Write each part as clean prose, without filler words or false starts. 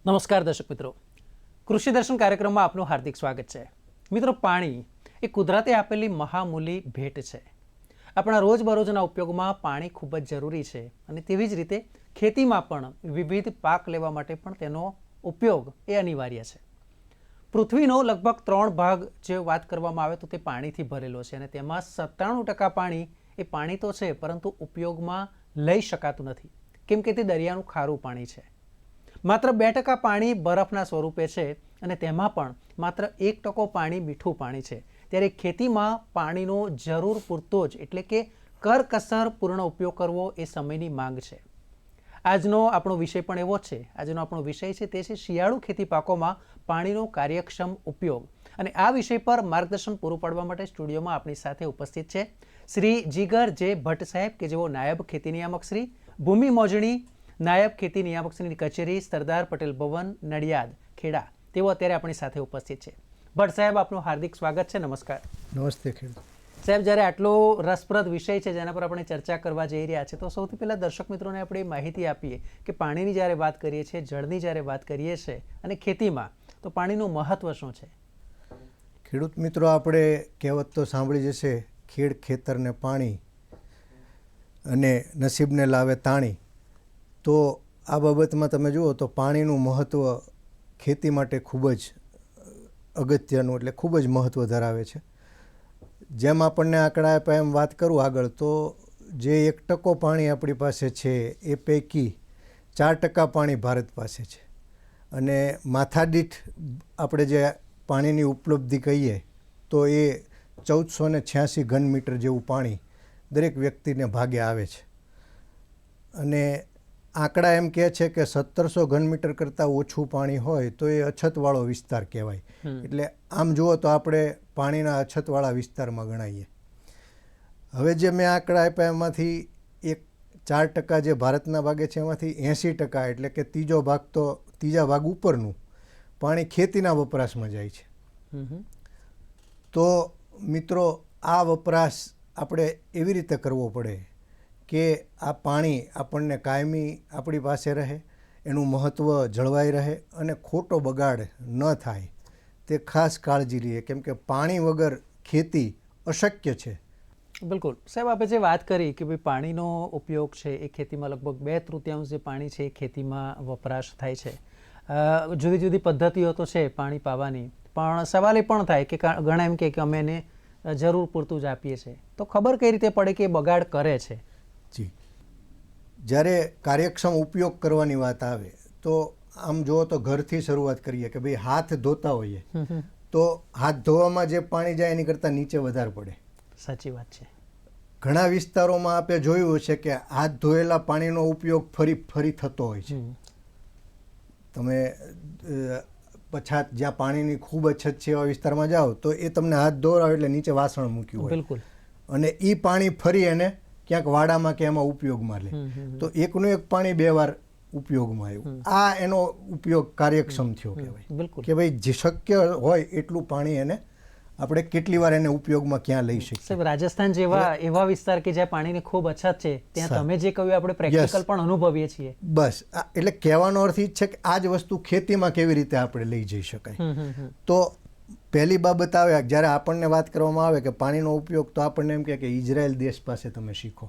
નમસ્કાર દર્શક મિત્રો, કૃષિ દર્શન કાર્યક્રમમાં આપનું હાર્દિક સ્વાગત છે. મિત્રો, પાણી એ કુદરતે આપેલી મહામૂલી ભેટ છે. આપણા રોજબરોજના ઉપયોગમાં પાણી ખૂબ જ જરૂરી છે અને તેવી જ રીતે ખેતીમાં પણ વિવિધ પાક લેવા માટે પણ તેનો ઉપયોગ એ અનિવાર્ય છે. પૃથ્વીનો લગભગ 3 ભાગ જે વાત કરવામાં આવે તો તે પાણીથી ભરેલો છે અને તેમાં 97% પાણી એ પાણી તો છે, પરંતુ ઉપયોગમાં લઈ શકાતું નથી કેમ કે તે દરિયાનું ખારું પાણી છે. માત્ર 2% પાણી બરફના સ્વરૂપે છે અને તેમાં પણ માત્ર 1% પાણી મીઠું પાણી છે. ત્યારે ખેતીમાં પાણીનો જરૂર પૂરતો જ એટલે કે કરકસર પૂર્ણ ઉપયોગ કરવો એ સમયની માંગ છે. આજનો આપણો વિષય પણ એવો જ છે. આજનો આપણો વિષય છે તે છે શિયાળુ ખેતી પાકોમાં પાણીનો કાર્યક્ષમ ઉપયોગ. અને આ વિષય પર માર્ગદર્શન પૂરું પાડવા માટે સ્ટુડિયોમાં આપણી સાથે ઉપસ્થિત છે શ્રી જીગર જે ભટ્ટ સાહેબ કે જેઓ નાયબ ખેતી નિયામક શ્રી ભૂમિ મોજણી નાયબ ખેતી નિયામક શ્રીની કચેરી સરદાર પટેલ ભવન નડિયાદ ખેડા, તેઓ અત્યારે આપણી સાથે ઉપસ્થિત છે. ભટ્ટ સાહેબ, આપનું હાર્દિક સ્વાગત છે. નમસ્કાર. નમસ્તે ખેડૂત સાહેબ, જ્યારે આટલો રસપ્રદ વિષય છે જેના પર આપણે ચર્ચા કરવા જઈ રહ્યા છે, તો સૌથી પહેલાં દર્શક મિત્રોને આપણે માહિતી આપીએ કે પાણીની જ્યારે વાત કરીએ છીએ, જળની જ્યારે વાત કરીએ છીએ અને ખેતીમાં, તો પાણીનું મહત્વ શું છે? ખેડૂત મિત્રો, આપણે કહેવત તો સાંભળી જશે, ખેડ ખેતરને પાણી અને નસીબને લાવે તાણી. તો આ બાબતમાં તમે જુઓ તો પાણીનું મહત્ત્વ ખેતી માટે ખૂબ જ અગત્યનું એટલે ખૂબ જ મહત્ત્વ ધરાવે છે. જેમ આપણને આંકડા આપ્યા એમ વાત કરું આગળ, તો જે 1% પાણી આપણી પાસે છે એ પૈકી 4% પાણી ભારત પાસે છે. અને માથાદીઠ આપણે જે પાણીની ઉપલબ્ધિ કહીએ તો એ 1486 ઘન મીટર જેવું પાણી દરેક વ્યક્તિને ભાગે આવે છે. અને આંકડા એમ કહે છે કે 1700 ઘન મીટર કરતાં ઓછું પાણી હોય તો એ અછતવાળો વિસ્તાર કહેવાય. એટલે આમ જુઓ તો આપણે પાણીના અછતવાળા વિસ્તારમાં ગણાઈએ. હવે જે મેં આંકડા આપ્યા એમાંથી 4% જે ભારતના ભાગે છે એમાંથી 80% એટલે કે ત્રીજા ભાગ ઉપરનું પાણી ખેતીના વપરાશમાં જાય છે. તો મિત્રો, આ વપરાશ આપણે એવી રીતે કરવો પડે કે આ પાણી આપણને કાયમી આપણી પાસે રહે, એનું મહત્ત્વ જળવાઈ રહે અને ખોટો બગાડ ન થાય તે ખાસ કાળજી લઈએ, કેમ કે પાણી વગર ખેતી અશક્ય છે. બિલકુલ સાહેબ, આપણે જે વાત કરી કે ભાઈ પાણીનો ઉપયોગ છે એ ખેતીમાં લગભગ 2/3 જે પાણી છે એ ખેતીમાં વપરાશ થાય છે. જુદી જુદી પદ્ધતિઓ તો છે પાણી પાવાની, પણ સવાલ એ પણ થાય કે ઘણા એમ કે અમે એને જરૂર પૂરતું જ આપીએ છીએ, તો ખબર કઈ રીતે પડે કે બગાડ કરે છે? જી, જ્યારે કાર્યક્ષમ ઉપયોગ કરવાની વાત આવે તો આમ જુઓ તો ઘરથી શરૂઆત કરીએ કે ભાઈ હાથ ધોતા હોઈએ તો હાથ ધોવામાં જે પાણી જાય એની કરતાં નીચે વધારે પડે. સાચી વાત છે. ઘણા ઘણા વિસ્તારોમાં આપણે જોયું છે કે હાથ ધોયેલા પાણીનો ઉપયોગ ફરી થતો હોય છે. તમે પછાત જ્યાં પાણીની ખૂબ અછત છે એવા વિસ્તારમાં જાઓ તો એ તમને હાથ ધોરાવે એટલે નીચે વાસણ મૂક્યું હોય. બિલકુલ. અને એ પાણી ફરી એને ક્યાંક વાડામાં કે એમાં ઉપયોગમાં લે તો એકનું એક પાણી 2 વાર ઉપયોગમાં આવ્યું. આ એનો ઉપયોગ કાર્યક્ષમ થયો કહેવાય. બિલકુલ. કે ભાઈ જે શક્ય હોય એટલું પાણી એને આપણે કેટલી વાર એને ઉપયોગમાં ક્યાં લઈ શકીએ. સાહેબ, રાજસ્થાન જેવા એવા વિસ્તાર કે જ્યાં પાણીની ખૂબ અછત છે ત્યાં તમે જે કહ્યું આપણે પ્રેક્ટિકલ પણ અનુભવીએ છીએ. બસ એટલે કહેવાનો અર્થ એ છે કે આ જ વસ્તુ ખેતીમાં કેવી રીતે આપણે લઈ જઈ શકાય. તો પહેલી બાબત આવે જ્યારે આપણને વાત કરવામાં આવે કે પાણીનો ઉપયોગ, તો આપણને એમ કે ઇઝરાયલ દેશ પાસે તમે શીખો.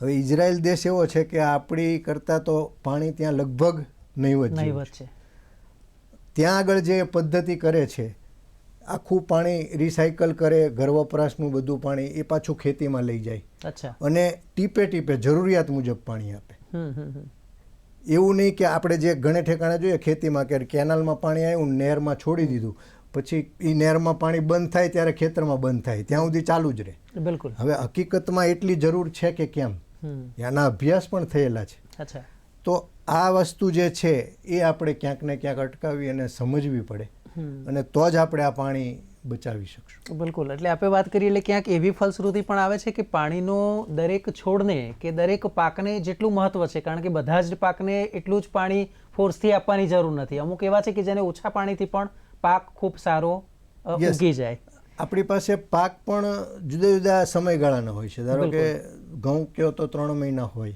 હવે ઇઝરાયલ દેશ એવો છે કે આપણી કરતાં તો પાણી ત્યાં લગભગ નહીવત છે. ત્યાં આગળ જે પદ્ધતિ કરે છે, આખું પાણી રિસાયકલ કરે, ઘર વપરાશનું બધું પાણી એ પાછું ખેતીમાં લઈ જાય અને ટીપે ટીપે જરૂરિયાત મુજબ પાણી આપે. એવું નહીં કે આપણે જે ઘણે ઠેકાણે જોઈએ ખેતીમાં કે કેનાલમાં પાણી આવ્યું, નહેરમાં છોડી દીધું, પછી એ નહેરમાં પાણી બંધ થાય ત્યારે ખેતરમાં બંધ થાય, ત્યાં સુધી ચાલુ જ રહે. બિલકુલ. હવે હકીકતમાં એટલી જરૂર છે કે કેમ, એના અભ્યાસ પણ થયેલા છે. તો આ વસ્તુ જે છે એ આપણે ક્યાંક ને ક્યાંક અટકાવી અને સમજવી પડે અને તો જ આપણે આ પાણી બચાવી શકશું. બિલકુલ. એટલે આપણે વાત કરીએ એટલે ક્યાંક એવી ફલશ્રુતિ પણ આવે છે કે પાણીનો દરેક છોડને કે દરેક પાકને જેટલું મહત્વ છે, કારણ કે બધા જ પાકને એટલું જ પાણી ફોર્સથી આપવાની જરૂર નથી. અમુક એવા છે કે જેને ઓછા પાણીથી પણ પાક ખૂબ સારો ઉગી જાય. આપણી પાસે પાક પણ જુદા જુદા સમયગાળાના હોય છે. ધારો કે ઘઉં કયો તો 3 મહિના હોય,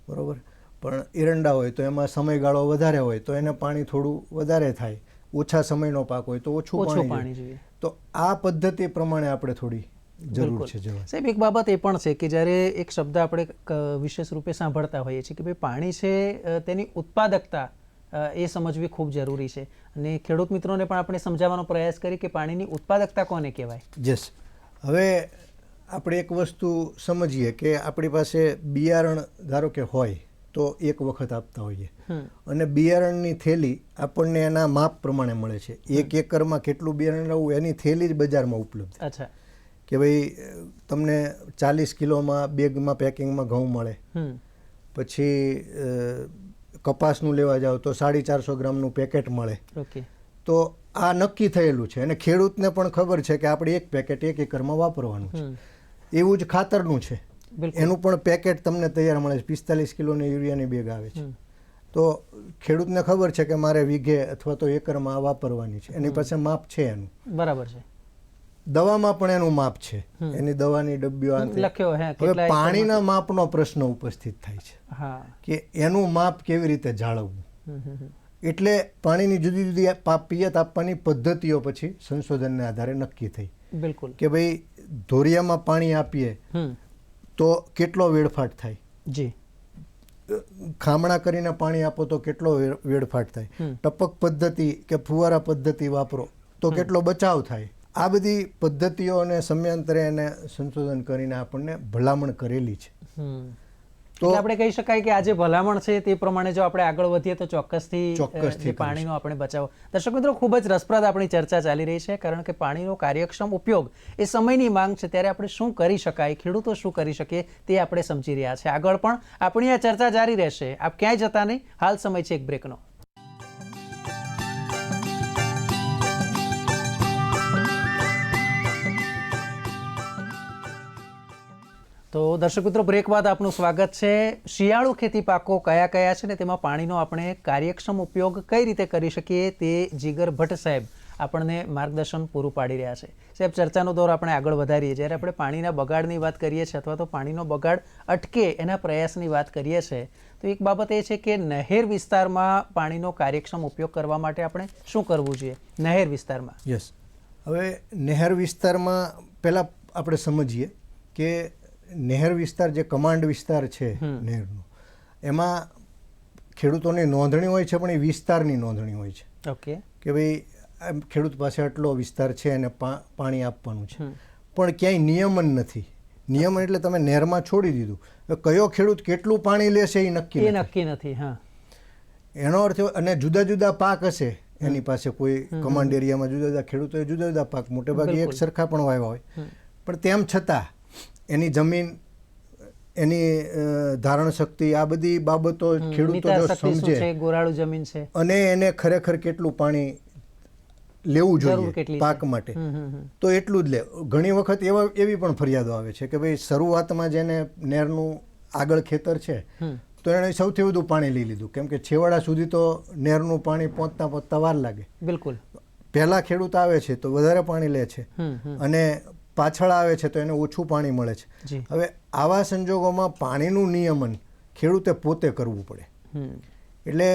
બરોબર, પણ એરંડા હોય તો એમાં સમયગાળો વધારે હોય તો એને પાણી થોડું વધારે થાય, ઓછા સમયનો પાક હોય તો ઓછું ઓછું પાણી પાણી જોઈએ. જોઈએ. તો આ પદ્ધતિ પ્રમાણે આપણે થોડી જરૂર બિલકુલ. છે જવા. સાહેબ, એક બાબત એ પણ છે કે જ્યારે એક શબ્દ આપણે વિશેષ રૂપે સાંભળતા હોઈએ છીએ કે ભાઈ પાણી છે તેની ઉત્પાદકતા એ સમજવી ખૂબ જરૂરી છે, અને ખેડૂત મિત્રોને પણ આપણે સમજાવવાનો પ્રયાસ કરી કે પાણીની ઉત્પાદકતા કોને કહેવાય. યસ. હવે આપણે એક વસ્તુ સમજીએ કે આપણી પાસે બિયારણ ધારો કે હોય તો એક વખત આપતા હોઈએ, અને બિયારણની થેલી આપણને એના માપ પ્રમાણે મળે છે. 1 એકરમાં કેટલું બિયારણ લેવું એની થેલી જ બજારમાં ઉપલબ્ધ. અચ્છા. કે ભાઈ તમને 40 કિલોમાં બેગમાં પેકિંગમાં ઘઉં મળે, પછી કપાસનું લેવા જાઓ તો 450 ગ્રામનું પેકેટ મળે. ઓકે. તો આ નક્કી થયેલું છે અને ખેડૂતને પણ ખબર છે કે આપણે એક પેકેટ 1 એકરમાં વાપરવાનું છે. એવું જ ખાતરનું છે, એનું પણ પેકેટ તમને તૈયાર મળે છે. 45 કિલોની યુરિયાની બેગ આવે છે. તો ખેડૂતને ખબર છે કે મારે વીઘે અથવા તો એકરમાં આ વાપરવાની છે, એની પાસે માપ છે એનું. બરાબર છે. દવામાં પણ એનું માપ છે, એની દવાની ડબ્બીઓ લખ્યો. હવે પાણીના માપનો પ્રશ્ન ઉપસ્થિત થાય છે કે એનું માપ કેવી રીતે જાળવવું. એટલે પાણીની જુદી જુદી પિયત આપવાની પદ્ધતિઓ પછી સંશોધનને આધારે નક્કી થઈ. બિલકુલ. કે ભાઈ ધોરિયામાં પાણી આપીએ તો કેટલો વેડફાટ થાય, જી, ખામણા કરીને પાણી આપો તો કેટલો વેડફાટ થાય, ટપક પદ્ધતિ કે ફુવારા પદ્ધતિ વાપરો તો કેટલો બચાવ થાય. આ બધી પદ્ધતિઓ અને સમયાંતરે એને સંશોધન કરીને આપણને ભલામણ કરેલી છે. તો આપણે કહી શકાય કે આજે ભલામણ છે તે પ્રમાણે જો આપણે આગળ વધીએ તો ચોક્કસથી પાણીનો આપણે બચાવ. દર્શક મિત્રો, ખૂબ જ રસપ્રદ આપણી ચર્ચા ચાલી રહી છે, કારણ કે પાણીનો કાર્યક્ષમ ઉપયોગ એ સમયની માંગ છે. ત્યારે આપણે શું કરી શકાય, ખેડૂતો શું કરી શકે તે આપણે સમજી રહ્યા છે. આગળ પણ આપણી આ ચર્ચા જારી રહેશે. આપ ક્યાંય જતા નહીં, હાલ સમય છે એક બ્રેકનો. તો દર્શક મિત્રો, બ્રેક બાદ આપનું સ્વાગત છે. શિયાળુ ખેતી પાકો કયા કયા છે ને તેમાં પાણીનો આપણે કાર્યક્ષમ ઉપયોગ કઈ રીતે કરી શકીએ તે જીગર ભટ્ટ સાહેબ આપણને માર્ગદર્શન પૂરું પાડી રહ્યા છે. સાહેબ, ચર્ચાનો દોર આપણે આગળ વધારીએ. જ્યારે આપણે પાણીના બગાડની વાત કરીએ છીએ અથવા તો પાણીનો બગાડ અટકે એના પ્રયાસની વાત કરીએ છીએ, તો એક બાબત એ છે કે નહેર વિસ્તારમાં પાણીનો કાર્યક્ષમ ઉપયોગ કરવા માટે આપણે શું કરવું જોઈએ નહેર વિસ્તારમાં? યસ. હવે નહેર વિસ્તારમાં પહેલાં આપણે સમજીએ કે નહેર વિસ્તાર જે કમાન્ડ વિસ્તાર છે નહેરનો, એમાં ખેડૂતોની નોંધણી હોય છે, પણ એ વિસ્તારની નોંધણી હોય છે. ઓકે. કે ભાઈ ખેડૂત પાસે આટલો વિસ્તાર છે અને પાણી આપવાનું છે, પણ ક્યાંય નિયમન નથી. નિયમન એટલે તમે નહેરમાં છોડી દીધું, કયો ખેડૂત કેટલું પાણી લેશે એ નક્કી નથી. હા, એનો અર્થ. અને જુદા જુદા પાક હશે એની પાસે, કોઈ કમાન્ડ એરિયામાં જુદા જુદા ખેડૂતોએ જુદા જુદા પાક મોટે ભાગે એક સરખા પણ વાવ્યા હોય, પણ તેમ છતાં એની જમીન, એની ધારણ શક્તિ, આ બધી બાબતો ખેડૂતો જો સમજે, ગોરાળુ જમીન છે, અને એને ખરેખર કેટલું પાણી લેવું જોઈએ પાક માટે, તો એટલું જ લે. ઘણી વખત એવી પણ ફરિયાદો આવે છે કે ભાઈ શરૂઆતમાં જેને નહેરનું આગળ ખેતર છે તો એણે સૌથી વધુ પાણી લઈ લીધું, કેમ કે છેવાડા સુધી તો નહેરનું પાણી પહોંચતા વાર લાગે. બિલકુલ. પહેલા ખેડૂત આવે છે તો વધારે પાણી લે છે, અને પાછળ આવે છે તો એને ઓછું પાણી મળે છે. હવે આવા સંજોગોમાં પાણીનું નિયમન ખેડૂતે પોતે કરવું પડે. એટલે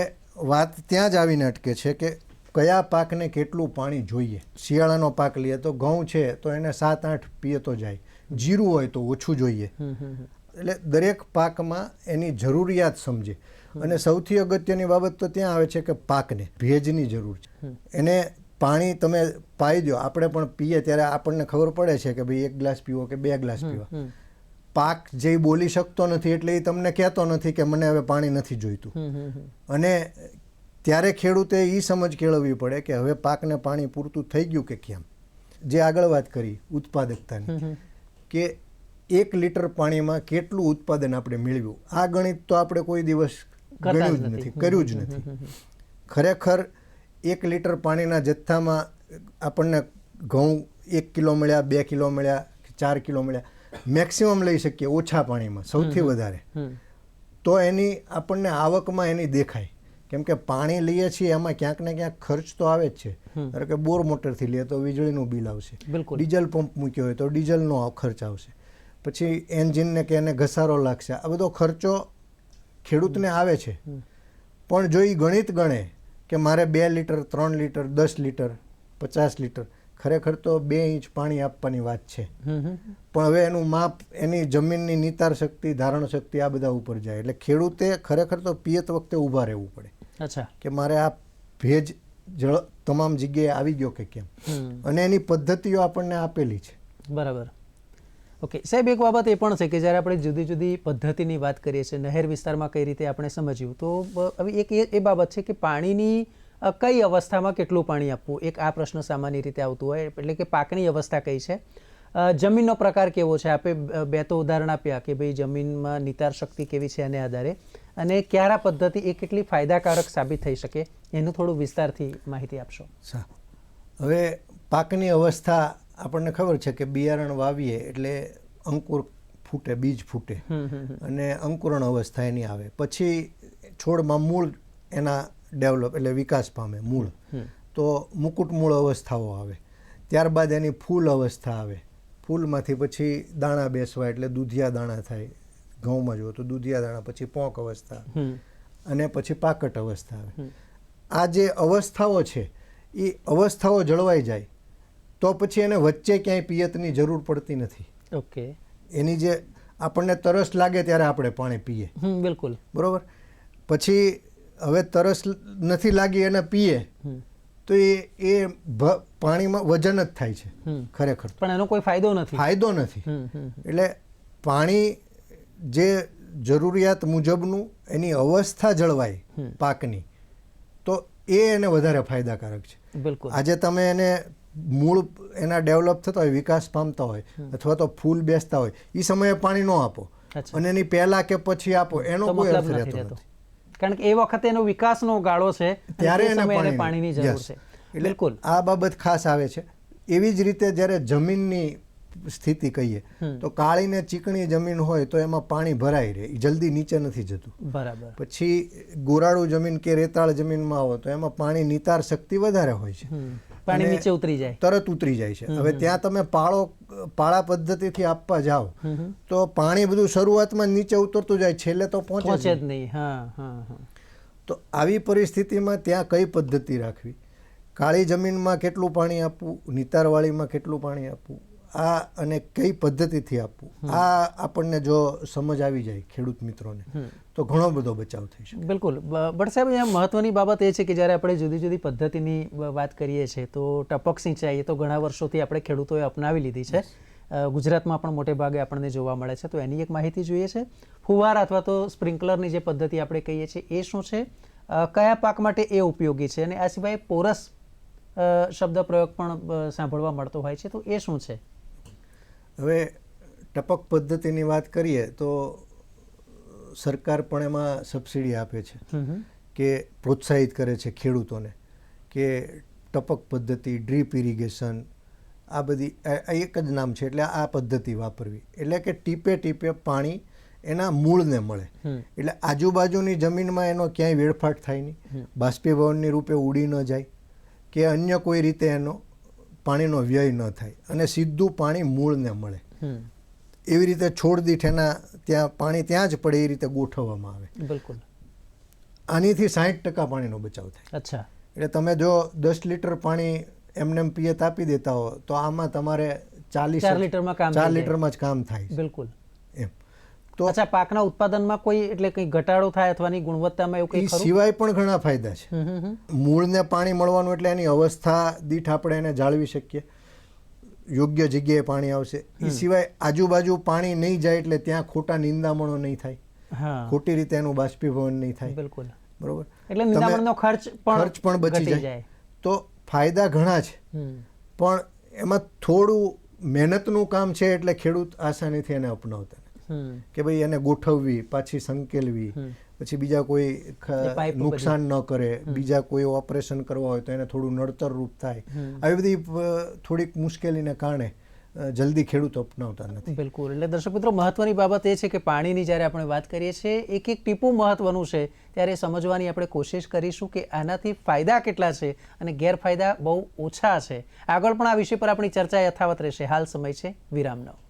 વાત ત્યાં જ આવીને અટકે છે કે કયા પાકને કેટલું પાણી જોઈએ. શિયાળાનો પાક લઈએ તો ઘઉં છે તો એને 7-8 પિયતો જાય, જીરું હોય તો ઓછું જોઈએ. એટલે દરેક પાકમાં એની જરૂરિયાત સમજે. અને સૌથી અગત્યની બાબત તો ત્યાં આવે છે કે પાકને ભેજની જરૂર છે. એને પાણી તમે પાઈ દો. આપણે પણ પીએ ત્યારે આપણને ખબર પડે છે કે ભાઈ 1 ગ્લાસ પીવો કે 2 ગ્લાસ પીવા. પાક જે બોલી શકતો નથી એટલે એ તમને કહેતો નથી કે મને હવે પાણી નથી જોઈતું. અને ત્યારે ખેડૂતે એ સમજ કેળવવી પડે કે હવે પાકને પાણી પૂરતું થઈ ગયું કે કેમ. જે આગળ વાત કરી ઉત્પાદકતાની, કે 1 લીટર પાણીમાં કેટલું ઉત્પાદન આપણે મેળવ્યું, આ ગણિત તો આપણે કોઈ દિવસ ગણ્યું જ નથી, કર્યું જ નથી. ખરેખર 1 લીટર પાણીના જથ્થામાં આપણને ઘઉં 1 કિલો મળ્યા, 2 કિલો મળ્યા, 4 કિલો મળ્યા, મેક્સિમમ લઈ શકીએ ઓછા પાણીમાં સૌથી વધારે, તો એની આપણને આવકમાં એની દેખાય. કેમ કે પાણી લઈએ છીએ એમાં ક્યાંક ને ક્યાંક ખર્ચ તો આવે જ છે. ધારો કે બોર મોટરથી લઈએ તો વીજળીનું બિલ આવશે, ડીઝલ પંપ મૂક્યો હોય તો ડીઝલનો ખર્ચ આવશે, પછી એન્જિનને કે એને ઘસારો લાગશે. આ બધો ખર્ચો ખેડૂતને આવે છે, પણ જો એ ગણિત ગણે કે મારે 2 લીટર 3 લીટર 10 લીટર 50 લીટર, ખરેખર તો 2 ઇંચ પાણી આપવાની વાત છે. પણ હવે એનું માપ એની જમીનની નિતાર શક્તિ, ધારણ શક્તિ આ બધા ઉપર જાય. એટલે ખેડૂતે ખરેખર તો પિયત વખતે ઊભા રહેવું પડે. અચ્છા. કે મારે આ ભેજ જળ તમામ જગ્યાએ આવી ગયો કે કેમ, અને એની પદ્ધતિઓ આપણને આપેલી છે. બરાબર. ઓકે સાહેબ, એક બાબત એ પણ છે કે જ્યારે આપણે જુદી જુદી પદ્ધતિની વાત કરીએ છીએ, નહેર વિસ્તારમાં કઈ રીતે આપણે સમજ્યું, તો હવે એક એ બાબત છે કે પાણીની કઈ અવસ્થામાં કેટલું પાણી આપવું, એક આ પ્રશ્ન સામાન્ય રીતે આવતું હોય. એટલે કે પાકની અવસ્થા કઈ છે, જમીનનો પ્રકાર કેવો છે, આપે 2 તો ઉદાહરણ આપ્યા કે ભાઈ જમીનમાં નિતાર શક્તિ કેવી છે એને આધારે, અને ક્યારા પદ્ધતિ એ કેટલી ફાયદાકારક સાબિત થઈ શકે, એનું થોડું વિસ્તારથી માહિતી આપશો. હવે પાકની અવસ્થા આપણને ખબર છે કે બિયારણ વાવીએ એટલે અંકુર ફૂટે, બીજ ફૂટે, અને અંકુરણ અવસ્થા એની આવે. પછી છોડમાં મૂળ એના ડેવલપ એટલે વિકાસ પામે મૂળ, તો મુકુટ મૂળ અવસ્થાઓ આવે. ત્યારબાદ એની ફૂલ અવસ્થા આવે. ફૂલમાંથી પછી દાણા બેસવા એટલે દૂધિયા દાણા થાય. ઘઉંમાં જુઓ તો દૂધિયા દાણા, પછી પોંક અવસ્થા, અને પછી પાકટ અવસ્થા આવે. આ જે અવસ્થાઓ છે એ અવસ્થાઓ જળવાઈ જાય તો પછી એને વચ્ચે ક્યાંય પિયતની જરૂર પડતી નથી. ઓકે. એની જે આપણને તરસ લાગે ત્યારે આપણે પાણી પીએ. બિલકુલ. બરોબર. પછી હવે તરસ નથી લાગી અને પીએ તો એ પાણીમાં વજન જ થાય છે ખરેખર, પણ એનો કોઈ ફાયદો નથી. એટલે પાણી જે જરૂરિયાત મુજબનું એની અવસ્થા જળવાય પાકની, તો એ એને વધારે ફાયદાકારક છે. બિલકુલ. આજે તમે એને મૂળ એના ડેવલપ થતા હોય, વિકાસ પામતા હોય, અથવા તો ફૂલ બેસતા હોય, એ સમયે પાણી ન આપો અને એની પહેલા કે પછી આપો, એનો કોઈ અર્થ રહેતો નથી. કારણ કે એ વખતે એનો વિકાસનો ગાળો છે, ત્યારે એને પાણીની જરૂર છે. બિલકુલ. આ બાબત ખાસ આવે છે. એવી જ રીતે જ્યારે જમીનની સ્થિતિ કહીએ તો કાળી ને ચીકણી જમીન હોય તો એમાં પાણી ભરાઈ રહે, જલ્દી નીચે નથી જતું. બરાબર. પછી ગોરાળુ જમીન કે રેતાળ જમીનમાં આવો તો એમાં પાણી નિતાર શક્તિ વધારે હોય છે, પાણી નીચે ઉતરી જાય, તરત ઉતરી જાય છે. હવે ત્યાં તમે પાળા પદ્ધતિથી આપવા જાઓ તો પાણી બધું શરૂઆતમાં નીચે ઉતરતું જાય, છેલ્લે તો પહોંચે જ નહીં. તો આવી પરિસ્થિતિમાં ત્યાં કઈ પદ્ધતિ રાખવી, કાળી જમીનમાં કેટલું પાણી આપવું, નિતારવાળીમાં કેટલું પાણી આપવું, આ અને કઈ પદ્ધતિથી આપવું, આ આપણને જો સમજ આવી જાય ખેડૂત મિત્રોને તો ઘણો બધો બચાવ થઈ શકે. બિલકુલ. બટ સાહેબ, અહીંયા મહત્વની બાબત એ છે કે જ્યારે આપણે જુદી જુદી પદ્ધતિની વાત કરીએ છીએ તો ટપક સિંચાઈ તો ઘણા વર્ષોથી આપણે ખેડૂતોએ અપનાવી લીધી છે. ગુજરાતમાં પણ મોટે ભાગે આપણને જોવા મળે છે, તો એની એક માહિતી જોઈએ છે. ફુવારા અથવા તો સ્પ્રિંકલરની જે પદ્ધતિ આપણે કહીએ છીએ એ શું છે, કયા પાક માટે એ ઉપયોગી છે, અને આ સિવાય પોરસ શબ્દ પ્રયોગ પણ સાંભળવા મળતો હોય છે, તો એ શું છે? હવે ટપક પદ્ધતિની વાત કરીએ તો સરકાર પણ એમાં સબસિડી આપે છે કે પ્રોત્સાહિત કરે છે ખેડૂતોને કે ટપક પદ્ધતિ, ડ્રીપ ઇરિગેશન, આ બધી એક જ નામ છે. એટલે આ પદ્ધતિ વાપરવી એટલે કે ટીપે ટીપે પાણી એના મૂળને મળે, એટલે આજુબાજુની જમીનમાં એનો ક્યાંય વેડફાટ થાય નહીં, બાષ્પીભવનની રૂપે ઉડી ન જાય કે અન્ય કોઈ રીતે એનો પાણીનો વ્યય ન થાય, અને સીધું પાણી મૂળને મળે. એવી રીતે છોડ દીઠ એના ત્યાં પાણી ત્યાં જ પડે એ રીતે ગોઠવવામાં આવે. બિલકુલ. આનીથી 60% પાણીનો બચાવ થાય. અચ્છા. એટલે તમે જો 10 લીટર પાણી એમને પિયત આપી દેતા હો તો આમાં તમારે 4 લીટરમાં જ કામ થાય. બિલકુલ. એમ તો અચ્છા, પાકના ઉત્પાદનમાં કોઈ એટલે કંઈ ઘટાડો થાય અથવાની ગુણવત્તામાં એવું કંઈ ખરું? સિવાય પણ ઘણા ફાયદા છે. મૂળને પાણી મળવાનું એટલે એની અવસ્થા દીઠ આપણે એને જાળવી શકીએ, યોગ્ય જગ્યાએ પાણી આવશે. એ સિવાય આજુબાજુ પાણી નહીં જાય એટલે ત્યાં ખોટા નિંદામણો નહીં થાય, ખોટી રીતે એનું બાષ્પીભવન નહીં થાય. બિલકુલ. બરોબર. એટલે નિંદામણનો ખર્ચ પણ બચી જાય. તો ફાયદા ઘણા છે, પણ એમાં થોડું મહેનતનું કામ છે, એટલે ખેડૂત આસાનીથી એને અપનાવતા કે ભાઈ એને ગોઠવવી, પાછી સંકેલવી, પછી બીજા કોઈ નુકસાન ન કરે, બીજા કોઈ ઓપરેશન કરવા હોય તો એને થોડું નડતર રૂપ થાય, આવી બધી થોડીક મુશ્કેલીને કારણે જલ્દી ખેડૂત અપનાવતા નથી. બિલકુલ. એટલે દર્શક મિત્રો, મહત્વની બાબત એ છે કે પાણીની જ્યારે આપણે વાત કરીએ છીએ, એક એક ટીપું મહત્વનું છે, ત્યારે સમજવાની આપણે કોશિશ કરીશું કે આનાથી ફાયદા કેટલા છે અને ગેરફાયદા બહુ ઓછા છે. આગળ પણ આ વિષય પર આપણી ચર્ચા યથાવત રહેશે. હાલ સમય છે વિરામનો.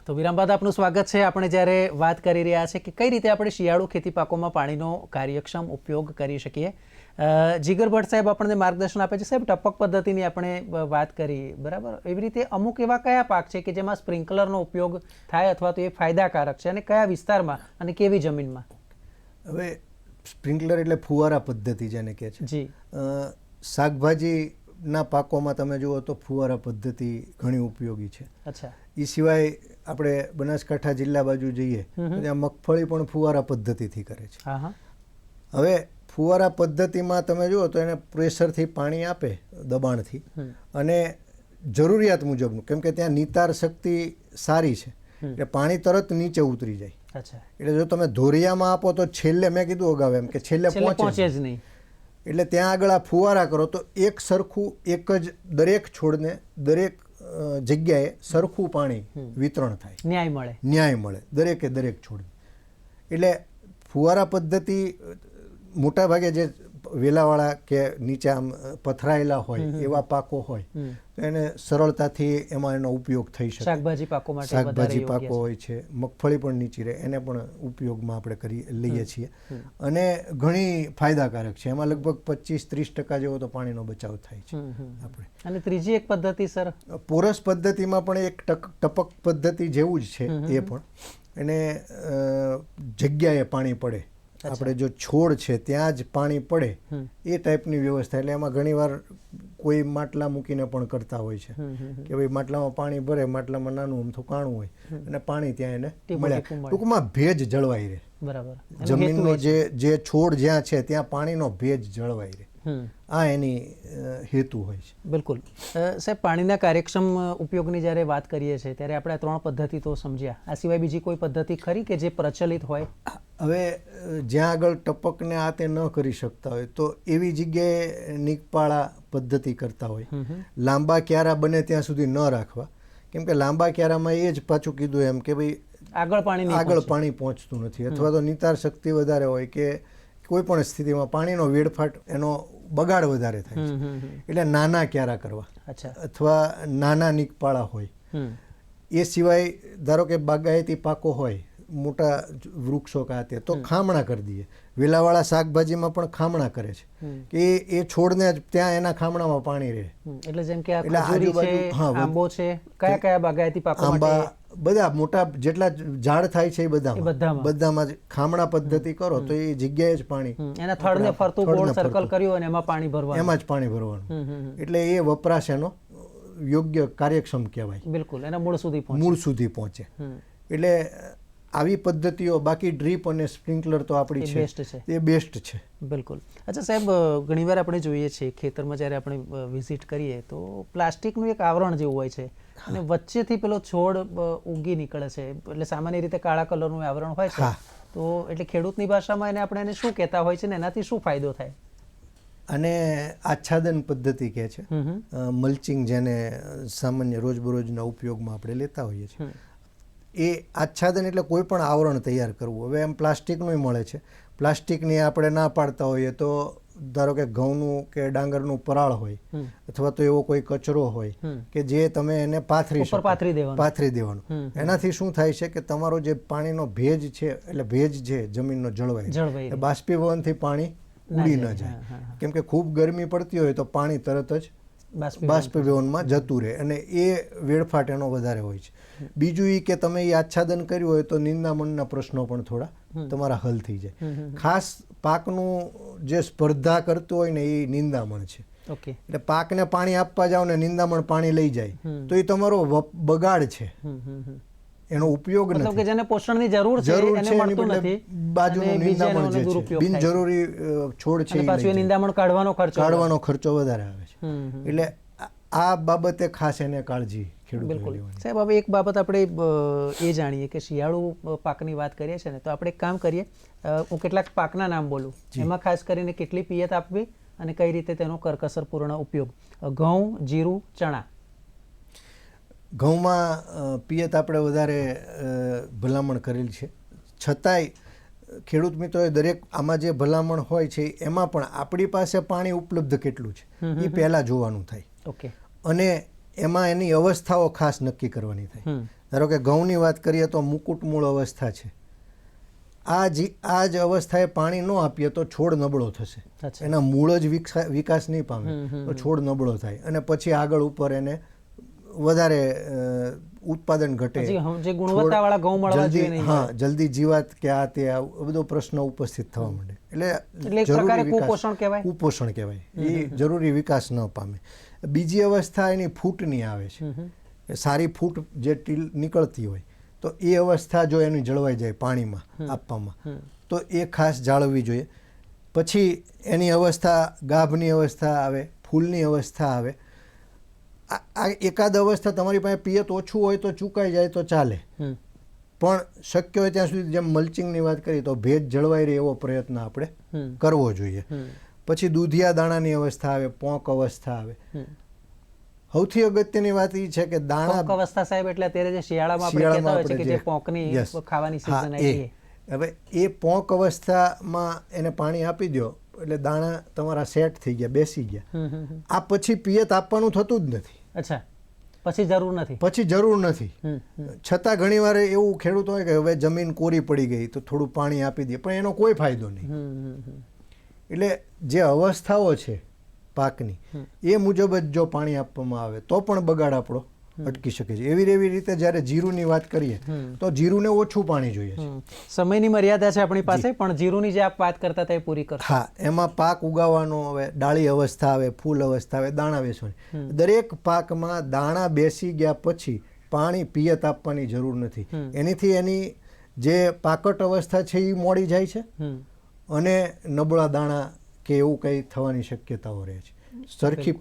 તો વિરામ બાદ આપનું સ્વાગત છે. આપણે જ્યારે વાત કરી રહ્યા છે કે કઈ રીતે આપણે શિયાળુ ખેતી પાકોમાં પાણીનો કાર્યક્ષમ ઉપયોગ કરી શકીએ. જીગર ભટ્ટ સાહેબ આપણને માર્ગદર્શન આપે છે. સાહેબ, ટપક પદ્ધતિની આપણે વાત કરી, બરાબર? એવી રીતે અમુક એવા કયા પાક છે કે જેમાં સ્પ્રિંકલરનો ઉપયોગ થાય અથવા તો એ ફાયદાકારક છે, અને કયા વિસ્તારમાં અને કેવી જમીનમાં? હવે સ્પ્રિંકલર એટલે ફુવારા પદ્ધતિ જેને કહે છે. જી. શાકભાજીના પાકોમાં તમે જુઓ તો ફુવારા પદ્ધતિ ઘણી ઉપયોગી છે. અચ્છા. એ સિવાય આપણે બનાસકાંઠા જિલ્લા બાજુ જઈએ તો ત્યાં મગફળી પણ ફુવારા પદ્ધતિથી કરે છે. હા હા. હવે ફુવારા પદ્ધતિમાં તમે જુઓ તો એને પ્રેશરથી પાણી આપે, દબાણથી, અને જરૂરિયાત મુજબનું, કેમ કે ત્યાં નિતાર શક્તિ સારી છે એટલે પાણી તરત નીચે ઉતરી જાય. અચ્છા. એટલે જો તમે ધોરિયામાં આપો તો છેલ્લે, મેં કીધું અગાઉ એમ કે છેલ્લે પહોંચે જ નહીં. એટલે ત્યાં આગળ આ ફુવારા કરો તો એક સરખું, એક જ દરેક છોડને દરેક જગ્યાએ સરખું પાણી વિતરણ થાય, ન્યાય મળે દરેકે દરેક છોડને. એટલે ફુવારા પદ્ધતિ મોટા ભાગે જે વેલાવાળા કે નીચે આમ પથરાયેલા હોય એવા પાકો હોય તો એને સરળતાથી એમાં એનો ઉપયોગ થઈ શકે. શાકભાજી પાકો માટે શાકભાજી પાકો હોય છે, મગફળી પણ નીચી રહે, એને પણ ઉપયોગમાં આપણે લઈએ છીએ અને ઘણી ફાયદાકારક છે. એમાં લગભગ 25-30% જેવો તો પાણીનો બચાવ થાય છે આપણે. અને ત્રીજી એક પદ્ધતિ સર, પોરસ પદ્ધતિમાં પણ એક ટપક પદ્ધતિ જેવું જ છે. એ પણ એને જગ્યાએ પાણી પડે, આપણે જો છોડ છે ત્યાં જ પાણી પડે એ ટાઈપની વ્યવસ્થા. એટલે એમાં ઘણીવાર કોઈ માટલા મૂકીને પણ કરતા હોય છે કે ભાઈ માટલામાં પાણી ભરે, માટલામાં નાનું અમથું કાણું હોય અને પાણી ત્યાં એને મળે. ટૂંકમાં ભેજ જળવાઈ રહે. બરાબર. જમીનનો જે છોડ જ્યાં છે ત્યાં પાણીનો ભેજ જળવાઈ રહે. આ એની હેતુ હોય છે. બિલકુલ. સાહેબ, પાણીના કાર્યક્ષમ ઉપયોગની જ્યારે વાત કરીએ છીએ ત્યારે આપણે આ 3 પદ્ધતિ તો સમજ્યા. આ સિવાય બીજી કોઈ પદ્ધતિ ખરી કે જે પ્રચલિત હોય? હવે જ્યાં આગળ ટપકને આ તે ન કરી શકતા હોય તો એવી જગ્યાએ નીકપાળા પદ્ધતિ કરતા હોય. લાંબા ક્યારા બને ત્યાં સુધી ન રાખવા, કેમ કે લાંબા ક્યારામાં એ જ પાછું કીધું એમ કે ભાઈ આગળ પાણી પહોંચતું નથી, અથવા તો નિતાર શક્તિ વધારે હોય કે કોઈ પણ સ્થિતિમાં પાણીનો વેડફાટ, એનો બગાડ વધારે થાય છે. એટલે નાના ક્યારા કરવા અથવા નાના નીકપાળા હોય. એ સિવાય ધારો કે બાગાયતી પાકો હોય, મોટા વૃક્ષો કાતે, તો ખામણા કરી દઈએ. વેલાવાળા શાકભાજીમાં પણ ખામણા કરે છે કે એ છોડને ત્યાં એના ખામણામાં પાણી રહે. એટલે જેમ કે આંબો છે, કયા બાગાયતી પાકો? આંબા, બધા મોટા જેટલા ઝાડ થાય છે એ બધામાં ખામણા પદ્ધતિ કરો તો એ જગ્યાએ જ પાણી, એના થડને ફરતું ગોળ સર્કલ કર્યું અને એમાં પાણી ભરવાનું, એમાં જ પાણી ભરવાનું. એટલે એ વપરાશ એનો યોગ્ય કાર્યક્ષમ કહેવાય. બિલકુલ, એના મૂળ સુધી પહોંચે. એટલે આવી પદ્ધતિઓ, બાકી ડ્રીપ અને સ્પ્રિંકલર તો આપણી છે, એ બેસ્ટ છે. બિલકુલ. અચ્છા સાહેબ, ઘણીવાર આપણે જોઈએ છીએ ખેતરમાં જ્યારે આપણે વિઝિટ કરીએ તો પ્લાસ્ટિકનું એક આવરણ જેવું હોય છે અને વચ્ચેથી પેલો છોડ ઉગી નીકળે છે. એટલે સામાન્ય રીતે કાળા કલરનું આવરણ હોય છે. તો એટલે ખેડૂતની ભાષામાં એને આપણે એને શું કહેતા હોય છે ને એનાથી શું ફાયદો થાય? અને આચ્છાદન પદ્ધતિ કહે છે, મલ્ચિંગ, જેને સામાન્ય રોજબરોજના ઉપયોગમાં આપણે લેતા હોઈએ છીએ. એ આચ્છાદન એટલે કોઈ પણ આવરણ તૈયાર કરવું. હવે એમ પ્લાસ્ટિકનું મળે છે. પ્લાસ્ટિકની આપણે ના પાડતા હોઈએ તો ધારો કે ઘઉંનું કે ડાંગરનું પરાળ હોય અથવા તો એવો કોઈ કચરો હોય કે જે તમે એને પાથરી દેવાનું. એનાથી શું થાય છે કે તમારો જે પાણીનો ભેજ છે, એટલે ભેજ છે જમીનનો જળવાય, બાષ્પીભવનથી પાણી ઉડી ન જાય. કેમ કે ખૂબ ગરમી પડતી હોય તો પાણી તરત જ બાષ્પીભવનમાં જતું રહે અને એ વેડફાટ એનો વધારે હોય છે. બીજું એ કે તમે એ આચ્છાદન કર્યું હોય તો નિંદામણના પ્રશ્નો પણ થોડા તમારા હલ થઈ જાય. ખાસ પાકનું જે સ્પર્ધા કરતું હોય ને એ નિંદામણ છે. એટલે પાકને પાણી આપવા જાવ ને નિંદામણ પાણી લઈ જાય તો એ તમારો બગાડ છે, એનો ઉપયોગ નથી. જેને પોષણની જરૂર છે એને મળતું નથી, બાજુનું નિંદામણ જે છે, બિનજરૂરી છોડ છે, પાછું એ નિંદામણ કાઢવાનો ખર્ચો વધારે આવે છે. એટલે આ બાબતે ખાસ એને કાળજી બિલકુલ. સાહેબ, હવે એક બાબત આપણે એ જાણીએ કે શિયાળુ પાકની વાત કરીએ છીએ ને તો આપણે એક કામ કરીએ, હું કેટલાક પાકના નામ બોલું, એમાં ખાસ કરીને કેટલી પિયત આપવી અને કઈ રીતે તેનો કરકસરપૂર્ણ ઉપયોગ. ઘઉં, જીરું, ચણા. ઘઉંમાં પિયત આપણે વધારે ભલામણ કરેલ છે, છતાંય ખેડૂત મિત્રોએ દરેક આમાં જે ભલામણ હોય છે એમાં પણ આપણી પાસે પાણી ઉપલબ્ધ કેટલું છે એ પહેલાં જોવાનું થાય. અને એમાં એની અવસ્થાઓ ખાસ નક્કી કરવાની થાય. ધારો કે ઘઉંની વાત કરીએ તો મુકુટ મૂળ અવસ્થા છે. આ જ અવસ્થાએ પાણી ન આપીએ તો છોડ નબળો થશે. એના મૂળ જ વિકાસ નહીં પામે તો છોડ નબળો થાય અને પછી આગળ ઉપર એને વધારે ઉત્પાદન ઘટે, જલ્દી જીવાત કે આ તે બધો પ્રશ્ન ઉપસ્થિત થવા માંડે. એટલે કુપોષણ કહેવાય. એ જરૂરી વિકાસ ન પામે. બીજી અવસ્થા એની ફૂટની આવે છે. સારી ફૂટ જે ટીલ નીકળતી હોય તો એ અવસ્થા જો એની જળવાઈ જાય પાણીમાં આપવામાં તો એ ખાસ જાળવવી જોઈએ. પછી એની અવસ્થા ગાભની અવસ્થા આવે, ફૂલની અવસ્થા આવે. આ એકાદ અવસ્થા તમારી પાસે પિયત ઓછું હોય તો ચૂકાઈ જાય તો ચાલે, પણ શક્ય હોય ત્યાં સુધી જેમ મલ્ચિંગની વાત કરી તો ભેજ જળવાઈ રહે એવો પ્રયત્ન આપણે કરવો જોઈએ. પછી દૂધિયા દાણાની અવસ્થા આવે, પોંક અવસ્થા આવે. સૌથી અગત્યની વાત એ છે કે દાણા અવસ્થા સાહેબ એટલે અત્યારે જે શિયાળામાં આપણે કહેતા હોય છે કે જે પોંકની ખાવાની સિઝન આવી. હવે એ પોંક અવસ્થામાં એને પાણી આપી દો એટલે દાણા તમારા સેટ થઈ ગયા, બેસી ગયા. આ પછી પિયત આપવાનું થતું જ નથી. અચ્છા, પછી જરૂર નથી. છતાં ઘણીવાર એવું ખેડૂત હોય કે હવે જમીન કોરી પડી ગઈ તો થોડું પાણી આપી દે, પણ એનો કોઈ ફાયદો નહીં. એટલે જે અવસ્થાઓ છે પાકની એ મુજબ જ જો પાણી આપવામાં આવે તો પણ બગાડ આપણો અટકી શકે છે. એવી રીતે જ્યારે જીરુની વાત કરીએ તો જીરુને ઓછું પાણી જોઈએ છે. સમયની મર્યાદા છે આપણી પાસે, પણ જીરુની જે આપ વાત કરતા હતા એ પૂરી કરશો. હા, એમાં પાક ઉગાવવાનો હવે ડાળી અવસ્થા આવે, ફૂલ અવસ્થા આવે, દાણા બેસવાની. દરેક પાકમાં દાણા બેસી ગયા પછી પાણી પિયત આપવાની જરૂર નથી. એનીથી એની જે પાકટ અવસ્થા છે એ મોડી જાય છે અને નબળા દાણા કે એવું કંઈ થવાની શક્યતાઓ રહે છે. સરખી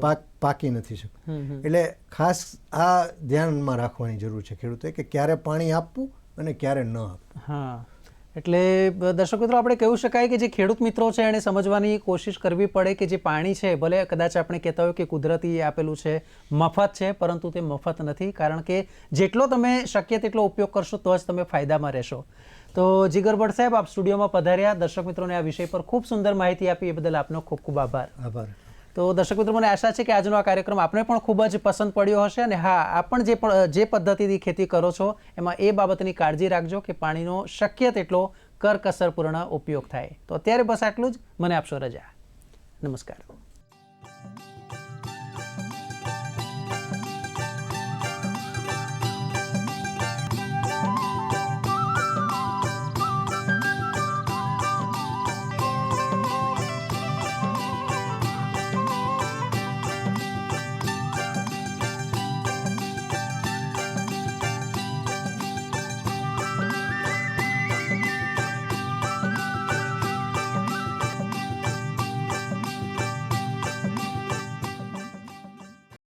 પાકી નથી શકતી. એટલે ખાસ આ ધ્યાનમાં રાખવાની જરૂર છે ખેડૂતે કે ક્યારે પાણી આપવું અને ક્યારે ન આપવું. હા, એટલે દર્શક મિત્રો આપણે કહી શકાય કે જે ખેડૂત મિત્રો છે એને સમજવાની કોશિશ કરવી પડે કે જે પાણી છે ભલે કદાચ આપણે કહેતા હોય કે કુદરતી આપેલું છે, મફત છે, પરંતુ તે મફત નથી. કારણ કે જેટલો તમે શક્ય તેટલો ઉપયોગ કરશો તો જ તમે ફાયદામાં રહેશો. તો જીગર ભટ્ટ સાહેબ, આપ સ્ટુડિયોમાં પધાર્યા, દર્શક મિત્રોને આ વિષય પર ખૂબ સુંદર માહિતી આપી, એ બદલ આપનો ખૂબ ખૂબ આભાર. તો દર્શક મિત્રો, મને આશા છે કે આજનો આ કાર્યક્રમ આપને પણ ખૂબ જ પસંદ પડ્યો હશે. અને હા, આપ પણ જે પદ્ધતિથી ખેતી કરો છો એમાં એ બાબતની કાળજી રાખજો કે પાણીનો શક્ય તેટલો કરકસરપૂર્ણ ઉપયોગ થાય. તો અત્યારે બસ આટલું જ. મને આપશો રજા. નમસ્કાર.